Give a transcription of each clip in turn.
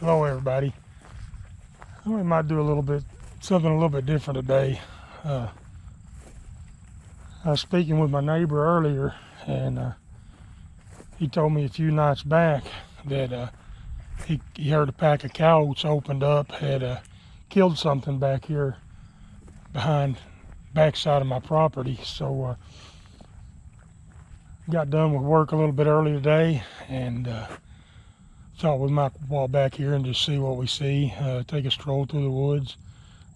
Hello everybody. We might do something a little bit different today. I was speaking with my neighbor earlier, and he told me a few nights back that he heard a pack of coyotes opened up, had killed something back here backside of my property. So got done with work a little bit early today, and thought we might walk back here and just see what we see, take a stroll through the woods.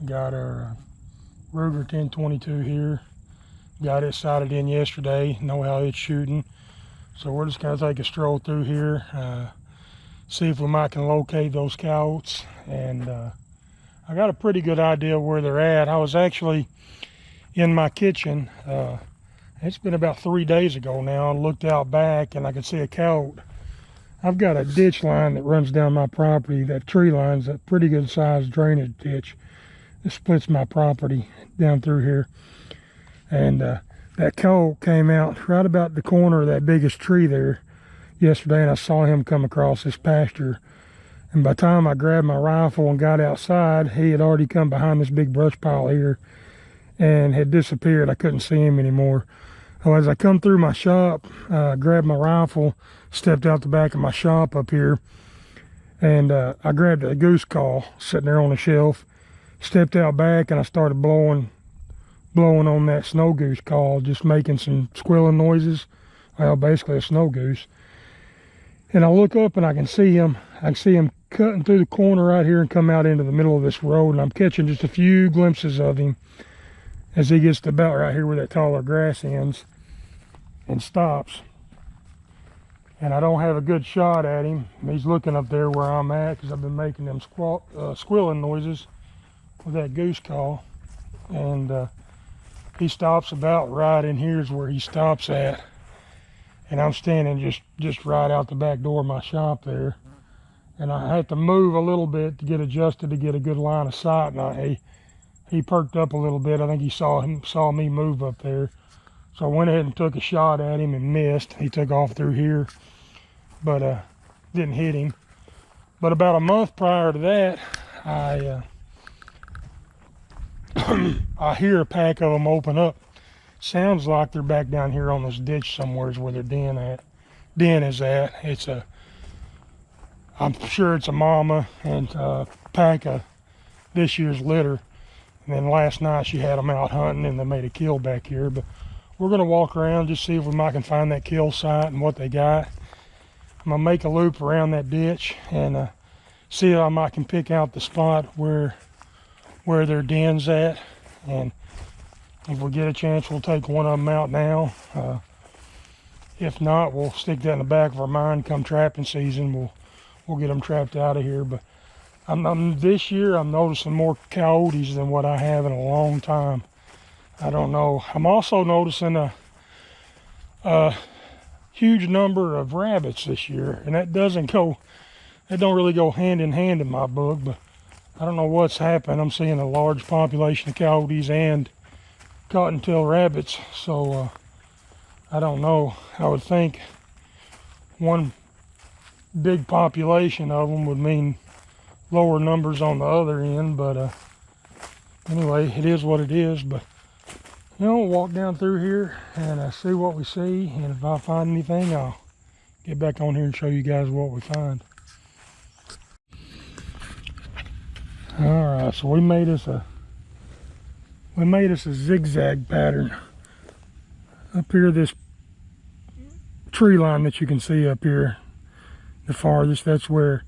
Got our Ruger 1022 here. Got it sighted in yesterday, know how it's shooting. So we're just gonna take a stroll through here, see if we can locate those coyotes. And I got a pretty good idea where they're at. I was actually in my kitchen, it's been about 3 days ago now, and looked out back and I could see a coyote. I've got a ditch line that runs down my property. That tree line's a pretty good sized drainage ditch. It splits my property down through here. And that coyote came out right about the corner of that biggest tree there yesterday, and I saw him come across this pasture. And by the time I grabbed my rifle and got outside, he had already come behind this big brush pile here and had disappeared. I couldn't see him anymore. So as I come through my shop, grabbed my rifle, stepped out the back of my shop up here, and I grabbed a goose call sitting there on a shelf, stepped out back, and I started blowing on that snow goose call, just making some squealing noises. Well, basically a snow goose. And I look up and I can see him cutting through the corner right here and come out into the middle of this road, and I'm catching just a few glimpses of him as he gets to about right here where that taller grass ends and stops. And I don't have a good shot at him. He's looking up there where I'm at, because I've been making them squealing noises with that goose call. And he stops about right in here is where he stops at. And I'm standing just right out the back door of my shop there. And I had to move a little bit to get adjusted to get a good line of sight. And he perked up a little bit. I think he saw me move up there. So I went ahead and took a shot at him and missed. He took off through here, but didn't hit him. But about a month prior to that, I hear a pack of them open up. Sounds like they're back down here on this ditch somewhere is where their den is at. I'm sure it's a mama and a pack of this year's litter. And then last night she had them out hunting and they made a kill back here. But we're gonna walk around, just see if we can find that kill site and what they got. I'm gonna make a loop around that ditch and see if I can pick out the spot where their den's at. And if we get a chance, we'll take one of them out now. If not, we'll stick that in the back of our mind. Come trapping season, we'll get them trapped out of here. But this year I'm noticing more coyotes than what I have in a long time. I don't know. I'm also noticing a huge number of rabbits this year, and that don't really go hand in hand in my book. But I don't know what's happened. I'm seeing a large population of coyotes and cottontail rabbits. So I don't know. I would think one big population of them would mean lower numbers on the other end. But anyway, it is what it is. But we'll walk down through here and see what we see. And if I find anything, I'll get back on here and show you guys what we find. All right, so we made us a zigzag pattern up here. This tree line that you can see up here, the farthest, that's where,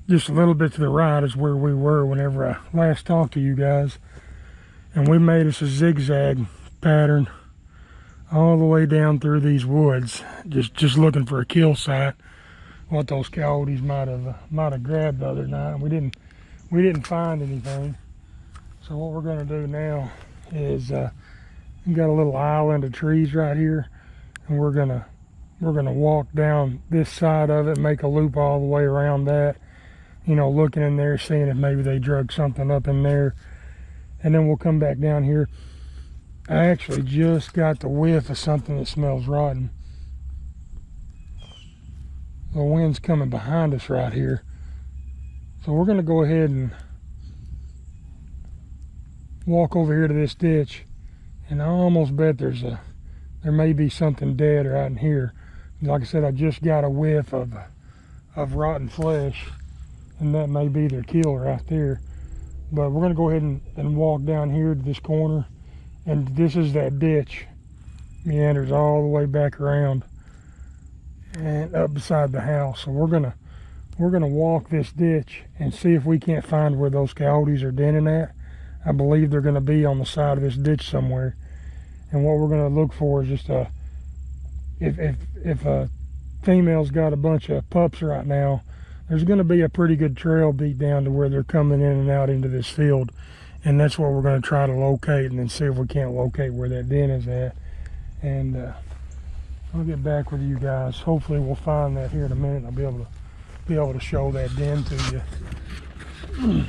just a little bit to the right is where we were whenever I last talked to you guys. And we made us a zigzag pattern all the way down through these woods, just looking for a kill site, what those coyotes might have grabbed the other night. We didn't find anything. So what we're going to do now is we got a little island of trees right here, and we're gonna walk down this side of it, make a loop all the way around that, looking in there, seeing if maybe they drug something up in there. And then we'll come back down here. I actually just got the whiff of something that smells rotten. The wind's coming behind us right here. So we're going to go ahead and walk over here to this ditch, and I almost bet there may be something dead right in here. Like I said, I just got a whiff of rotten flesh, and that may be their kill right there. But we're going to go ahead and walk down here to this corner, and this is that ditch. Meanders all the way back around and up beside the house. So we're gonna walk this ditch and see if we can't find where those coyotes are denning at. I believe they're going to be on the side of this ditch somewhere. And what we're going to look for is just if a female's got a bunch of pups right now, there's going to be a pretty good trail beat down to where they're coming in and out into this field. And that's what we're going to try to locate, and then see if we can't locate where that den is at. And I'll get back with you guys. Hopefully we'll find that here in a minute. I'll be able to show that den to you.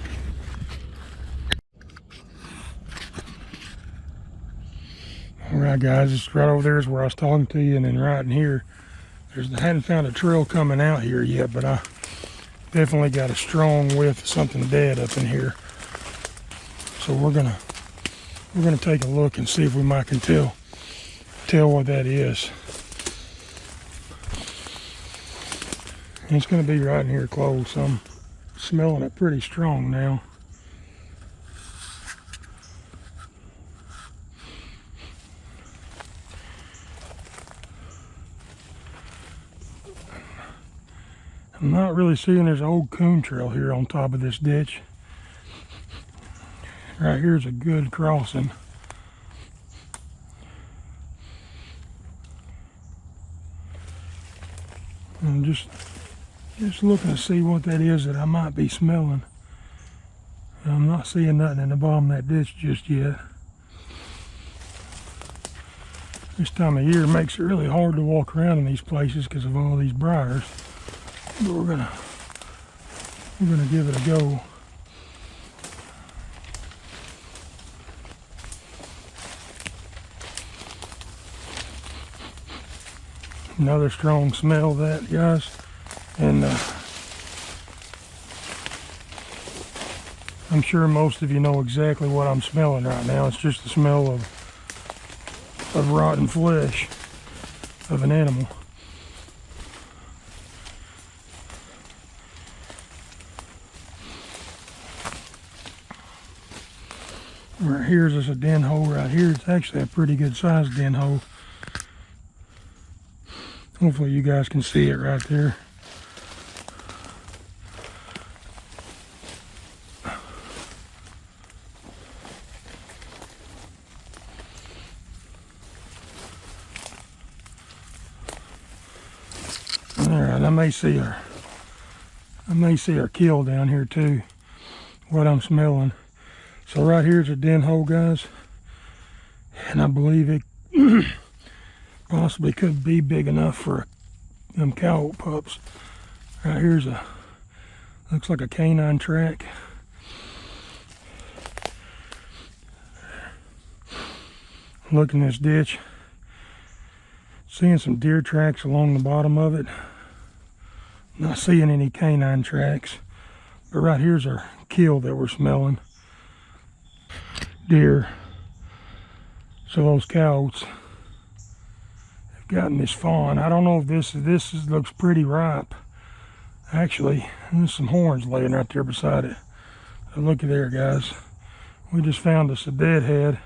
All right, guys, it's right over there is where I was talking to you, and then right in here, I hadn't found a trail coming out here yet, but I definitely got a strong whiff of something dead up in here. So we're gonna take a look and see if we might can tell what that is. And it's gonna be right in here close. I'm smelling it pretty strong now. I'm not really seeing there's an old coon trail here on top of this ditch. Right here's a good crossing. I'm just looking to see what that is that I might be smelling. I'm not seeing nothing in the bottom of that ditch just yet. This time of year makes it really hard to walk around in these places because of all these briars. But we're gonna give it a go. Another strong smell of that, guys. And I'm sure most of you know exactly what I'm smelling right now. It's just the smell of rotten flesh of an animal. Right here's just a den hole right here. It's actually a pretty good sized den hole. Hopefully you guys can see it right there. Alright, I may see our kill down here too, what I'm smelling. So right here's a den hole, guys, and I believe it possibly could be big enough for them coyote pups. Right here's looks like a canine track. Look in this ditch, seeing some deer tracks along the bottom of it. Not seeing any canine tracks, but right here's our kill that we're smelling. Deer. So those coyotes have gotten this fawn. I don't know if this looks pretty ripe. Actually, there's some horns laying right there beside it. So look at there, guys. We just found us a deadhead.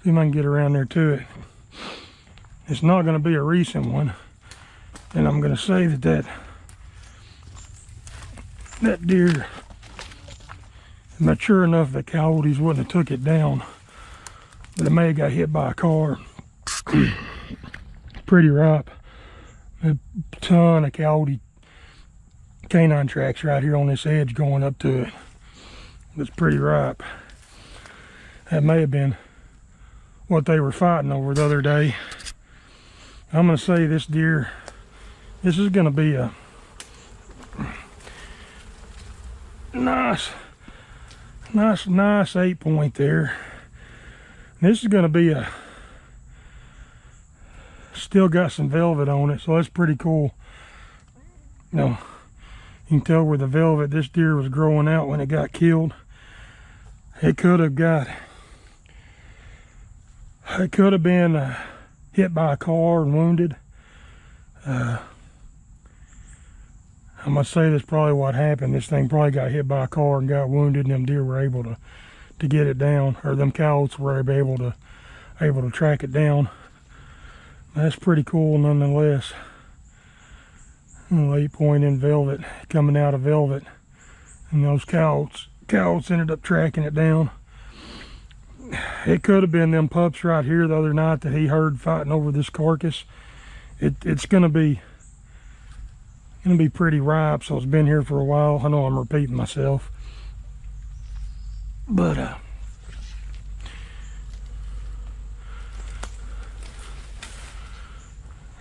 See if I can get around there to it. It's not going to be a recent one, and I'm going to say that deer mature enough that coyotes wouldn't have took it down, but it may have got hit by a car. Pretty ripe. A ton of coyote canine tracks right here on this edge going up to it. It's pretty ripe. That may have been what they were fighting over the other day. I'm going to say this deer, this is going to be a nice 8 point there. This is going to be still got some velvet on it, so that's pretty cool. You know, You can tell where the velvet, this deer was growing out when it got killed. It could have been hit by a car and wounded. I must say that's probably what happened. This thing probably got hit by a car and got wounded, and them deer were able to get it down, or them coyotes were able to track it down. That's pretty cool nonetheless. 8 point in velvet, coming out of velvet, and those coyotes ended up tracking it down. It could have been them pups right here the other night that he heard fighting over this carcass. It's gonna be pretty ripe, so it's been here for a while. I know I'm repeating myself, but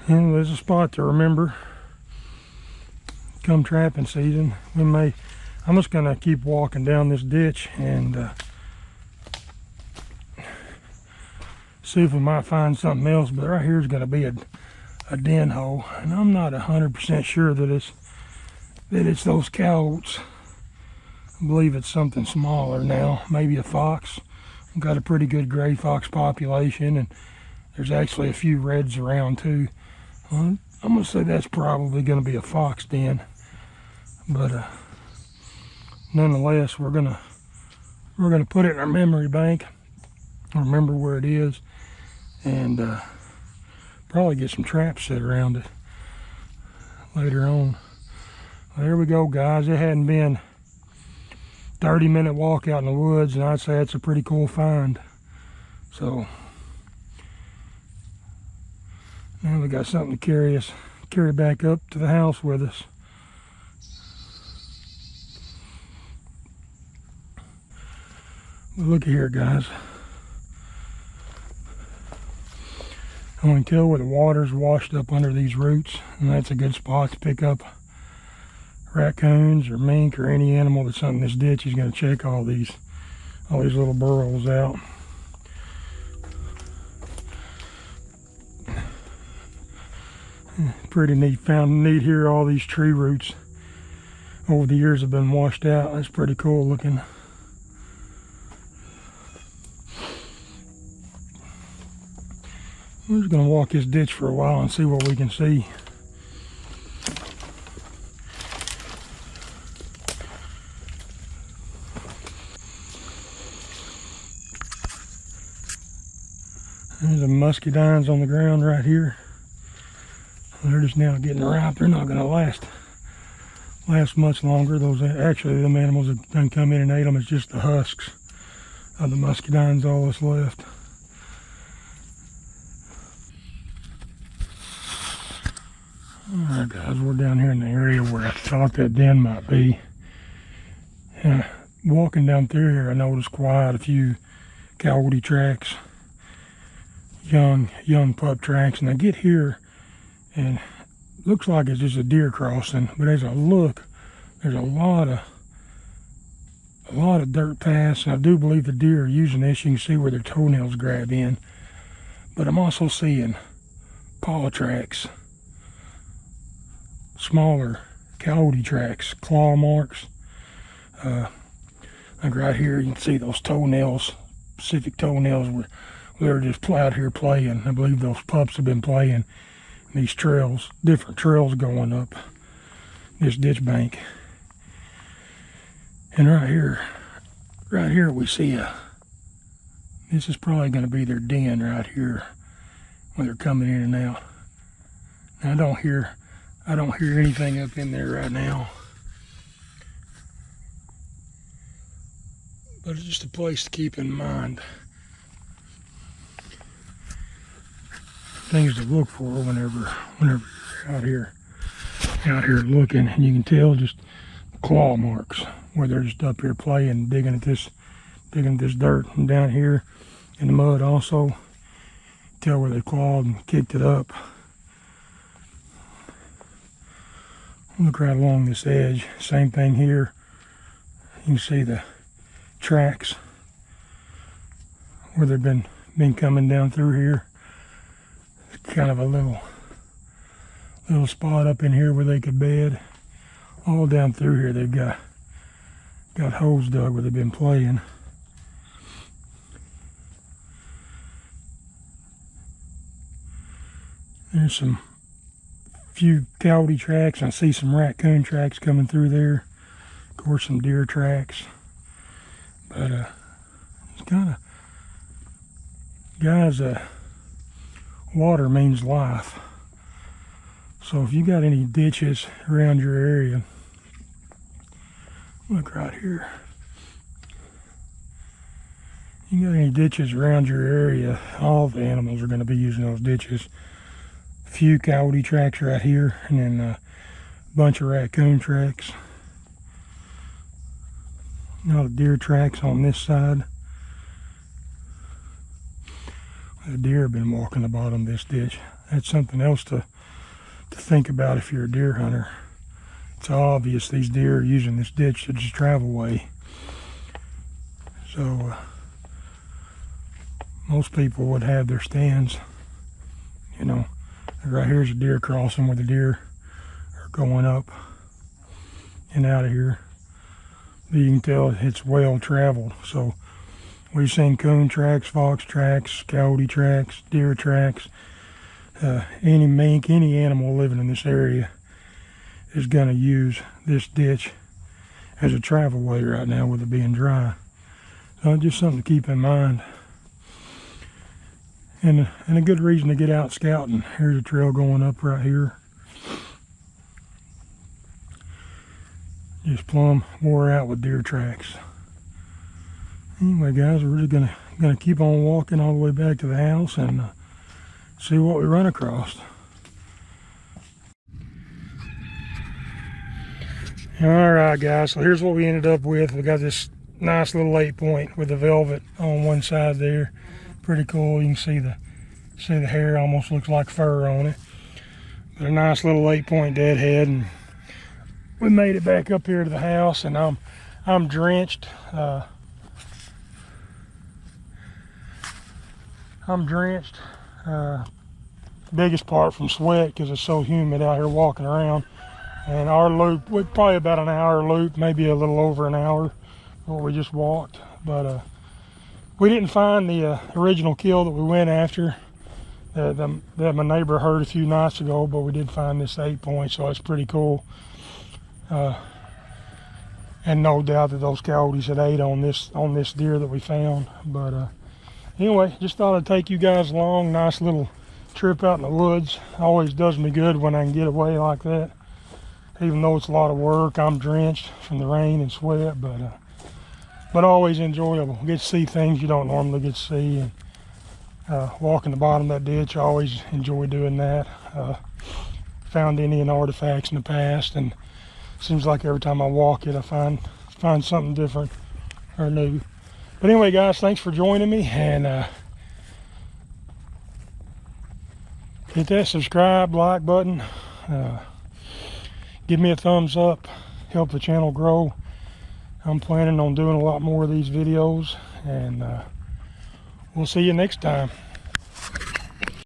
there's a spot to remember come trapping season. I'm just gonna keep walking down this ditch and see if we might find something else. But right here is gonna be a den hole, and I'm not 100% sure that it's those coyotes. I believe it's something smaller now, maybe a fox. We've got a pretty good gray fox population, and there's actually a few reds around too. I'm gonna say that's probably gonna be a fox den, but nonetheless, we're gonna put it in our memory bank, remember where it is, and probably get some traps set around it later on. Well, there we go, guys. It hadn't been 30-minute walk out in the woods, and I'd say it's a pretty cool find. So now we got something to carry back up to the house with us. But look here, guys. I can tell where the water's washed up under these roots, and that's a good spot to pick up raccoons or mink or any animal that's in this ditch. He's going to check all these little burrows out. Pretty neat. Found neat here. All these tree roots over the years have been washed out. That's pretty cool looking. We're just going to walk this ditch for a while and see what we can see. There's the muscadines on the ground right here. They're just now getting ripe. They're not going to last much longer. Them animals that done come in and ate them. It's just the husks of the muscadines, all that's left. Alright guys, we're down here in the area where I thought that den might be. Walking down through here, I noticed quite a few coyote tracks, young pup tracks, and I get here and it looks like it's just a deer crossing, but as I look, there's a lot of dirt paths, and I do believe the deer are using this. You can see where their toenails grab in, but I'm also seeing paw tracks, smaller coyote tracks, claw marks. Like right here, you can see those toenails, specific toenails where they're just out here playing. I believe those pups have been playing in these trails, different trails going up this ditch bank. And right here we see this is probably going to be their den right here when they're coming in and out. Now, I don't hear anything up in there right now, but it's just a place to keep in mind. Things to look for whenever you're out here looking, and you can tell just claw marks where they're just up here playing, digging at this dirt, and down here in the mud also. Tell where they clawed and kicked it up. Look right along this edge. Same thing here. You can see the tracks where they've been coming down through here. It's kind of a little spot up in here where they could bed. all down through here they've got holes dug where they've been playing. There's some few coyote tracks. I see some raccoon tracks coming through there. Of course, some deer tracks. But it's kind of, guys, water means life. So if you got any ditches around your area, look right here. You got any ditches around your area, all the animals are going to be using those ditches. A few coyote tracks right here, and then a bunch of raccoon tracks. Now the deer tracks on this side. The deer have been walking the bottom of this ditch. That's something else to think about if you're a deer hunter. It's obvious these deer are using this ditch to just travel away. So most people would have their stands, you know. Right here's a deer crossing where the deer are going up and out of here. You can tell it's well traveled. So we've seen coon tracks, fox tracks, coyote tracks, deer tracks. Any mink, any animal living in this area is going to use this ditch as a travel way right now with it being dry. So just something to keep in mind. And a good reason to get out scouting. Here's a trail going up right here. Just plumb wore out with deer tracks. Anyway, guys, we're just gonna keep on walking all the way back to the house and see what we run across. All right, guys. So here's what we ended up with. We got this nice little 8-point with the velvet on one side there. Pretty cool. You can see the hair almost looks like fur on it. But a nice little 8-point deadhead, and we made it back up here to the house, and I'm drenched. Biggest part from sweat because it's so humid out here walking around. And our loop, we probably about an hour loop, maybe a little over an hour, where we just walked. But we didn't find the original kill that we went after that my neighbor heard a few nights ago, but we did find this 8-point, so it's pretty cool. And no doubt that those coyotes had ate on this deer that we found. But anyway, just thought I'd take you guys along. Nice little trip out in the woods. Always does me good when I can get away like that. Even though it's a lot of work, I'm drenched from the rain and sweat, but always enjoyable. Get to see things you don't normally get to see, and walking the bottom of that ditch, I always enjoy doing that. Found Indian artifacts in the past, and it seems like every time I walk it, I find something different or new. But anyway, guys, thanks for joining me, and hit that subscribe, like button. Give me a thumbs up, help the channel grow. I'm planning on doing a lot more of these videos, and we'll see you next time.